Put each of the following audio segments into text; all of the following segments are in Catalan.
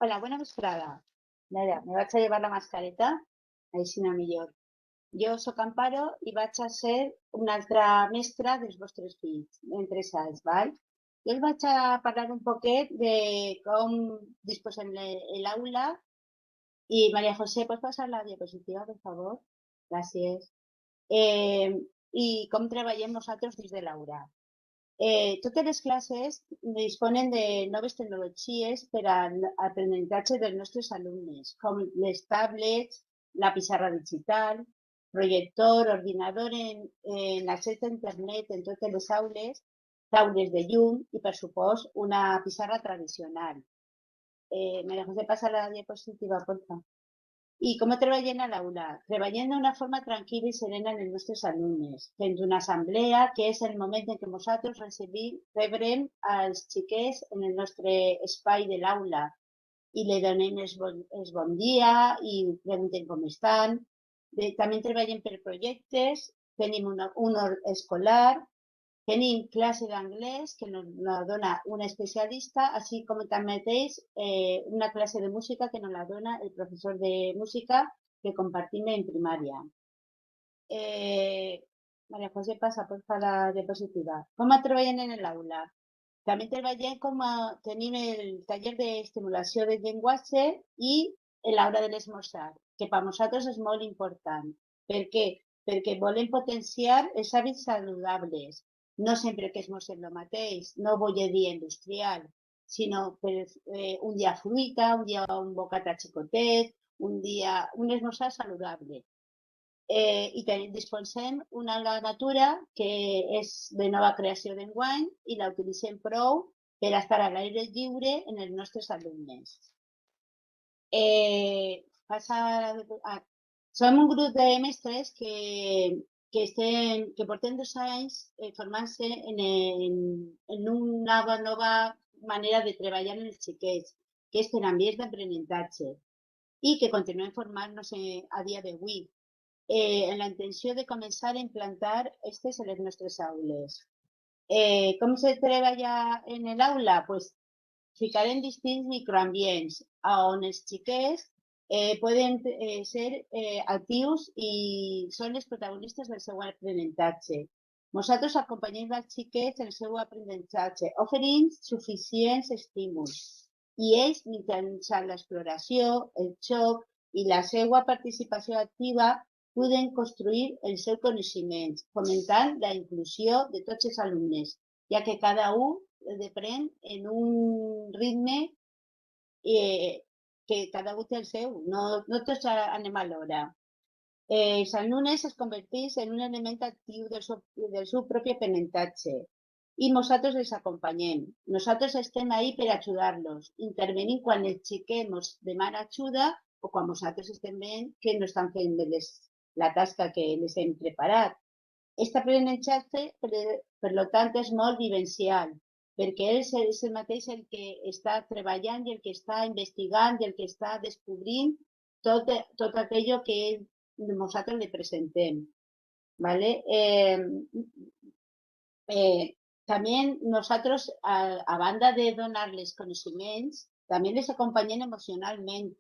Hola, bona vesprada. Mira, me vaig a llevar la mascareta, així no millor. Jo sóc Amparo i vaig a ser una altra mestra dels vostres fills, en 3 anys, val? Jo us vaig a parlar un poquet de com disposem l'aula i María José, ¿puedes pasar la diapositiva, por favor? Gràcies. Eh, I com treballem nosaltres dins de l'aula. Totes les classes disponen de noves tecnologies per a l'aprenentatge dels nostres alumnes, com les tablets, la pissarra digital, projector, ordinador en accés a internet en totes les aules, taules de llum i, per supost, una pissarra tradicional. María José, passa la diapositiva, por favor. I com treballem a l'aula? Treballem d'una forma tranquil·la i serena en els nostres alumnes, fent una assemblea, que és el moment en què nosaltres rebrem als xiquets en el nostre espai de l'aula i li donem el bon dia i preguntem com estan. També treballem per projectes, tenim un hort escolar, tenim classe d'anglès que nos la dona un especialista, així com també una classe de música que nos la dona el professor de música que compartim en primària. María José, passa, porfa, la diapositiva. Com treballen en l'aula? També treballem tenim el taller d'estimulació del llenguatge i l'hora de l'esmorzar, que per nosaltres és molt important. Per què? Perquè volem potenciar els hàbits saludables. No sempre que esmorzem el mateix, no vull dir industrial, sinó per un dia fruita, un dia un bocata xicotet, un esmorzar saludable. I disposem una natura que és de nova creació d'enguany i la utilitzem prou per estar a l'aire lliure en els nostres alumnes. Som un grup de mestres que portem 2 anys formant-se en una nova manera de treballar en els xiquets, que és per ambients d'aprenentatge, i que continuem formant-nos a dia d'avui, en la intenció de començar a implantar aquestes a les nostres aules. Com se treballa en l'aula? Pues ficarem distints microambients on els xiquets poden ser actius i són els protagonistes del seu aprenentatge. Nosaltres acompanyem els xiquets en el seu aprenentatge, oferint suficients estímuls. I ells, mitjançant l'exploració, el joc i la seva participació activa, poden construir el seu coneixement, fomentant la inclusió de tots els alumnes, ja que cada un depèn en un ritme que cada un té el seu, no tots anem alhora. Els alumnes es converteixen en un element actiu del seu propi aprenentatge i nosaltres els acompanyem. Nosaltres estem ahí per ajudar-los, intervenint quan el xiquet ens demana ajuda o quan nosaltres estem veient que no estan fent bé la tasca que les hem preparat. Aquest aprenentatge, per tant, és molt vivencial, perquè ell és el mateix el que està treballant i el que està investigant i el que està descobrint tot aquello que nosaltres li presentem. ¿Vale? También nosotros, a banda de donar-les coneixements, també les acompanyem emocionalment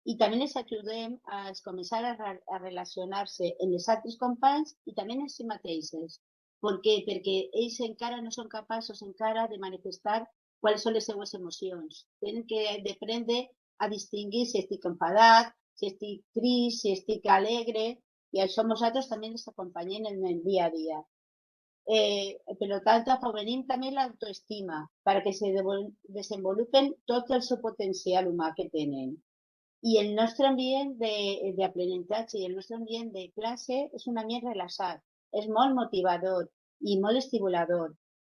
i també les ajudem a començar a relacionar-se amb els altres companys i també amb si mateixes. Per què? Perquè ells encara no són capaços encara de manifestar quals són les seues emocions. Tenen que aprendre a distingir si estic enfadat, si estic trist, si estic alegre, i això nosaltres també les acompanyem en el dia a dia. Per tant, afavorim també l'autoestima perquè se desenvolupen tot el seu potencial humà que tenen. I el nostre ambient d'aprenentatge i el nostre ambient de classe és un ambient relaxat, és molt motivador i molt estimulador.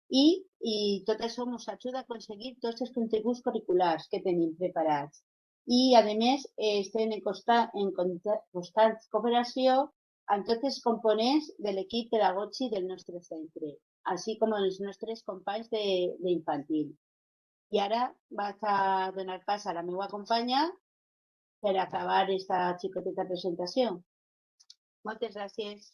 I tot això ens ajuda a aconseguir tots els continguts curriculars que tenim preparats. I, a més, estem en constant cooperació amb tots els components de l'equip pedagògic del nostre centre, així com els nostres companys d'infantil. I ara vaig a donar pas a la meva companya per acabar aquesta xicoteta presentació. Moltes gràcies.